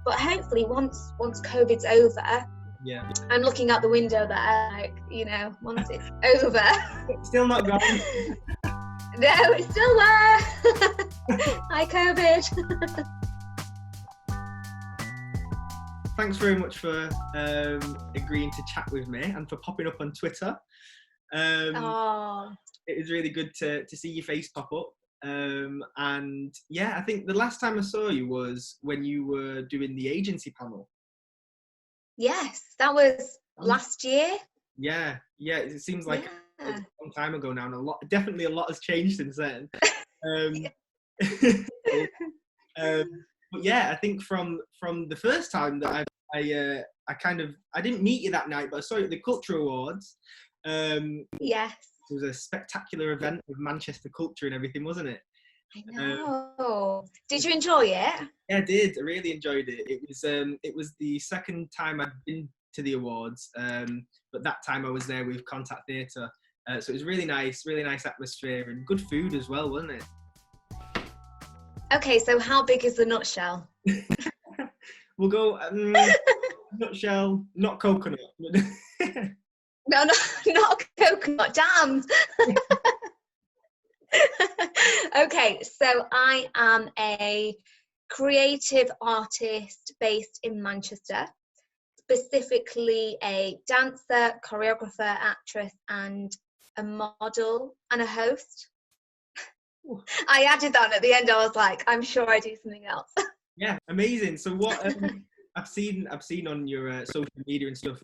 But hopefully once COVID's over, Yeah. I'm looking out the window there, like, you know, once it's over. Still not gone. No, it's still there. Hi, COVID. Thanks very much for agreeing to chat with me and for popping up on Twitter. It was really good to see your face pop up. And yeah, I think the last time I saw you was when you were doing the agency panel. Yes, that was last year. Yeah, it seems like a long time ago now, and definitely a lot has changed since then. But yeah, I think from the first time that I didn't meet you that night, but I saw you at the Culture Awards. Yes. It was a spectacular event with Manchester culture and everything, wasn't it? I know. Did you enjoy it? Yeah, I did. I really enjoyed it. It was the second time I'd been to the awards, but that time I was there with Contact Theatre. So it was really nice atmosphere and good food as well, wasn't it? Okay, so how big is the nutshell? We'll go nutshell, not coconut. No, not coconut. Damn. Okay, so I am a creative artist based in Manchester, specifically a dancer, choreographer, actress, and a model and a host. I added that at the end. I was like, I'm sure I do something else. Yeah, amazing. So what I've seen on your social media and stuff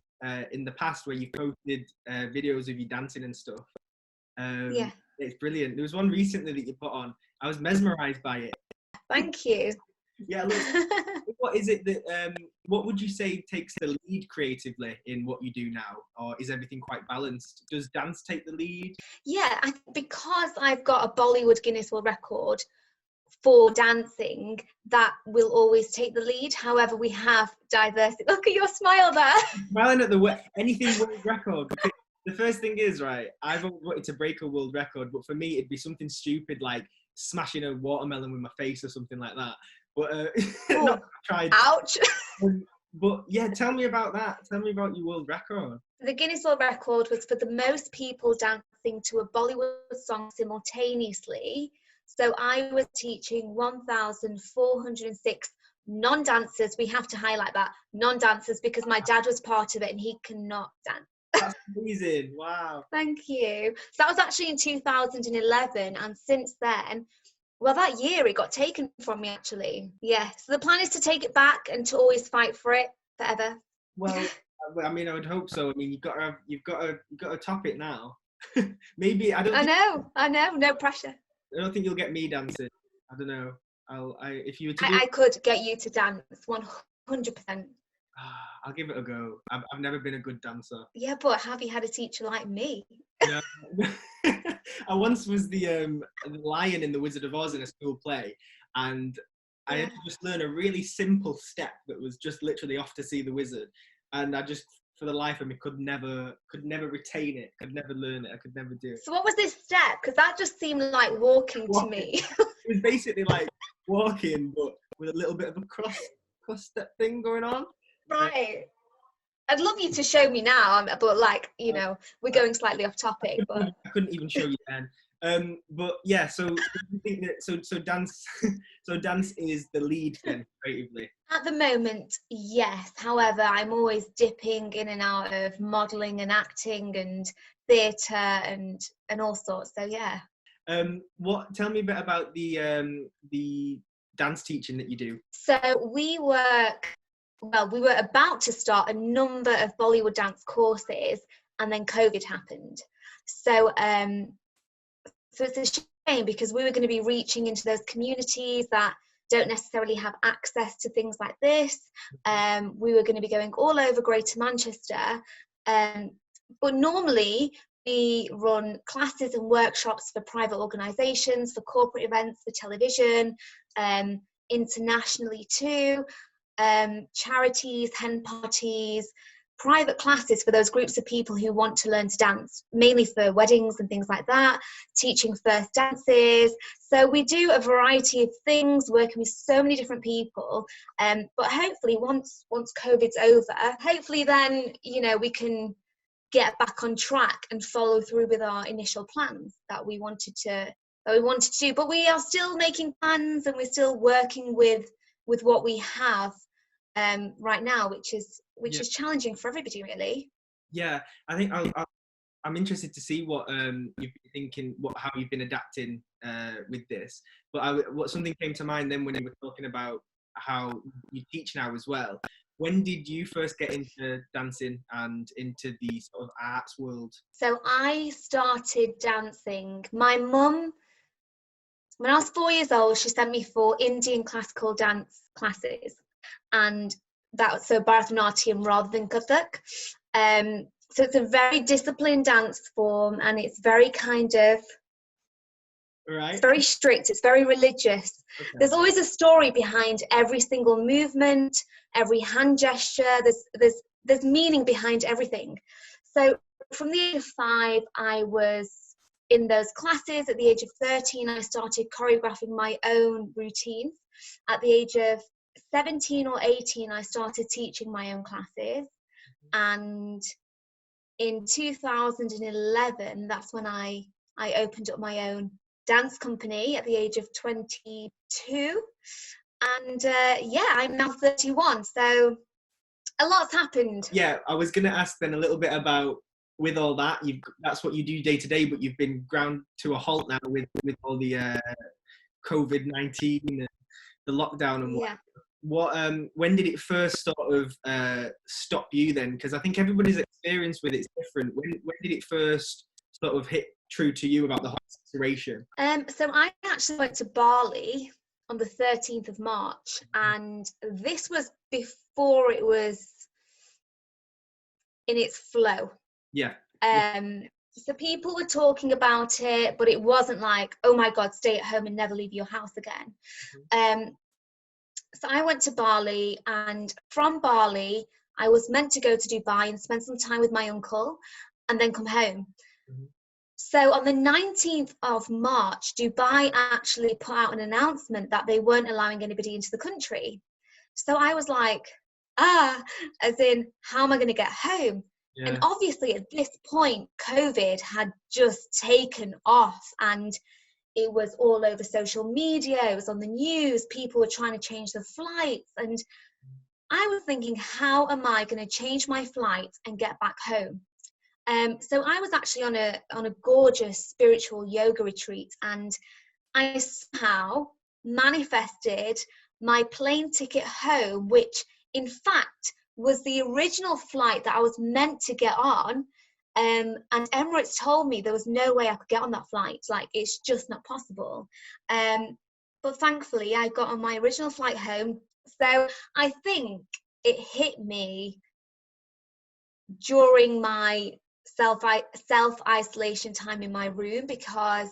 in the past where you posted videos of you dancing and stuff. Yeah, it's brilliant. There was one recently that you put on. I was mesmerised by it. Thank you. Yeah, look, what is it that what would you say takes the lead creatively in what you do now, or is everything quite balanced? Does dance take the lead? Yeah, because I've got a Bollywood Guinness World Record for dancing, that will always take the lead. However, we have diversity. Look at your smile there. Smiling at anything world record. Because the first thing is, right, I've always wanted to break a world record, but for me it'd be something stupid like smashing a watermelon with my face or something like that. But not tried. Ouch. But yeah, tell me about that. Tell me about your world record. The Guinness World Record was for the most people dancing to a Bollywood song simultaneously. So I was teaching 1,406 non-dancers. We have to highlight that, non-dancers, because my dad was part of it and he cannot dance. That's amazing. Wow. Thank you. So that was actually in 2011, and since then, well, that year it got taken from me, actually. Yeah, so the plan is to take it back and to always fight for it forever. Well, I mean, I would hope so. I mean, you've got to top it now. Maybe I know. No pressure. I don't think you'll get me dancing. I don't know. If you were to I could get you to dance 100%. I'll give it a go. I've never been a good dancer. Yeah, but have you had a teacher like me? No. I once was the lion in the Wizard of Oz in a school play, and I had to just learn a really simple step that was just literally off to see the wizard, and I just, for the life of me, could never retain it, could never learn it, I could never do it. So what was this step? Because that just seemed like walking to me. It was basically like walking, but with a little bit of a cross step thing going on. Right. I'd love you to show me now, but like, you know, we're going slightly off topic. But I couldn't even show you then. But yeah, so you think that so dance is the lead then creatively? At the moment, yes. However, I'm always dipping in and out of modelling and acting and theatre and all sorts. So yeah. Tell me a bit about the dance teaching that you do. So we were about to start a number of Bollywood dance courses, and then COVID happened. So it's a shame, because we were going to be reaching into those communities that don't necessarily have access to things like this. We were going to be going all over Greater Manchester. But normally we run classes and workshops for private organisations, for corporate events, for television, internationally too. Charities, hen parties, private classes for those groups of people who want to learn to dance, mainly for weddings and things like that, teaching first dances. So we do a variety of things, working with so many different people. But hopefully once COVID's over, hopefully then, you know, we can get back on track and follow through with our initial plans that we wanted to do. But we are still making plans, and we're still working with what we have right now, which is challenging for everybody, really. Yeah, I think I'm interested to see what you've been thinking, how you've been adapting with this. But something came to mind then when you were talking about how you teach now as well. When did you first get into dancing and into the sort of arts world? So I started dancing. My mum, when I was 4 years old, she sent me for Indian classical dance classes, and that's so Bharatanatyam rather than Kathak. So it's a very disciplined dance form, and it's very kind of, right, it's very strict, it's very religious. Okay. There's always a story behind every single movement, every hand gesture. There's meaning behind everything. So from the age of 5, I was in those classes. At the age of 13, I started choreographing my own routines. At the age of 17 or 18, I started teaching my own classes. And in 2011, that's when I opened up my own dance company at the age of 22. And yeah, I'm now 31. So a lot's happened. Yeah, I was going to ask then a little bit about, with all that, that's what you do day to day, but you've been ground to a halt now with all the COVID-19 and the lockdown and what. Yeah. When did it first sort of stop you then? Because I think everybody's experience with it's different. When did it first sort of hit true to you about the whole situation? So I actually went to Bali on the 13th of March, and this was before it was in its flow. Yeah. So people were talking about it, but it wasn't like, oh my God, stay at home and never leave your house again. So I went to Bali, and from Bali, I was meant to go to Dubai and spend some time with my uncle and then come home. So on the 19th of March, Dubai actually put out an announcement that they weren't allowing anybody into the country. So I was like, as in, how am I going to get home? Yeah. And obviously at this point, COVID had just taken off, and it was all over social media, it was on the news, people were trying to change the flights, and I was thinking, how am I going to change my flight and get back home? So I was actually on a gorgeous spiritual yoga retreat, and I somehow manifested my plane ticket home, which in fact was the original flight that I was meant to get on. And Emirates told me there was no way I could get on that flight. Like, it's just not possible. But thankfully, I got on my original flight home. So I think it hit me during my self-isolation time in my room, because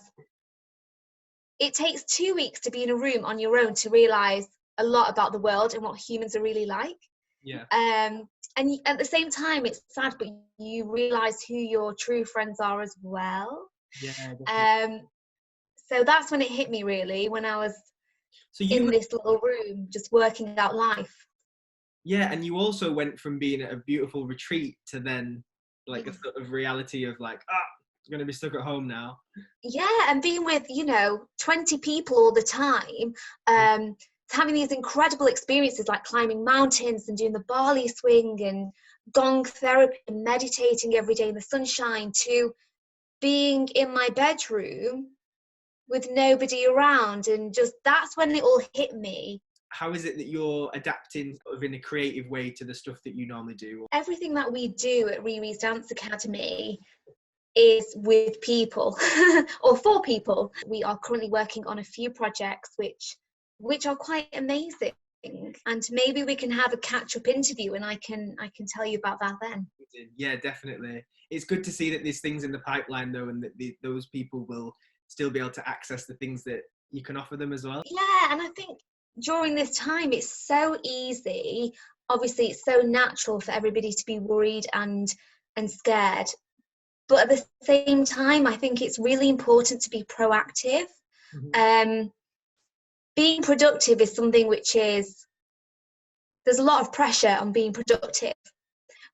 it takes 2 weeks to be in a room on your own to realize a lot about the world and what humans are really like. Yeah. And at the same time, it's sad, but you realize who your true friends are as well. Yeah. So that's when it hit me, really, when I was in this little room just working out life. Yeah, and you also went from being at a beautiful retreat to then like a sort of reality of like, I'm going to be stuck at home now. Yeah, and being with, 20 people all the time, having these incredible experiences like climbing mountains and doing the Bali swing and gong therapy and meditating every day in the sunshine, to being in my bedroom with nobody around, and just that's when it all hit me. How is it that you're adapting sort of in a creative way to the stuff that you normally do? Everything that we do at RIA's Dance Academy is with people or for people. We are currently working on a few projects which are quite amazing, and maybe we can have a catch-up interview and I can tell you about that then. Yeah, definitely. It's good to see that there's things in the pipeline though, and that those people will still be able to access the things that you can offer them as well. Yeah, and I think during this time it's so easy obviously it's so natural for everybody to be worried and scared. But at the same time, I think it's really important to be proactive. Being productive is something which is, there's a lot of pressure on being productive,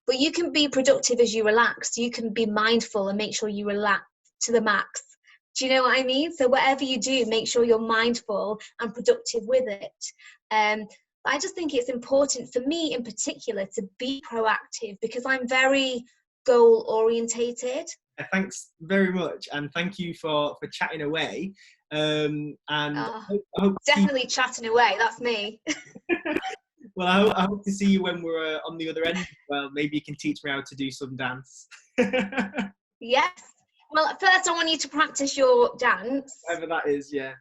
but you can be productive as you relax. You can be mindful and make sure you relax to the max. Do you know what I mean? So whatever you do, make sure you're mindful and productive with it. But I just think it's important for me in particular to be proactive, because I'm very goal orientated. Thanks very much, and thank you for chatting away. And I hope definitely chatting away. That's me. Well, I hope to see you when we're on the other end. Well, maybe you can teach me how to do some dance. Yes. Well, first I want you to practice your dance. Whatever that is, yeah.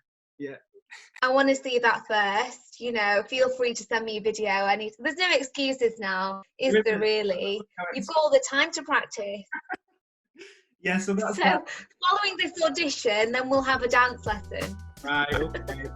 I want to see that first. You know, feel free to send me a video. There's no excuses now, is there really? You've got all the time to practice. Yeah, so that's that. Following this audition, then we'll have a dance lesson. Right, okay.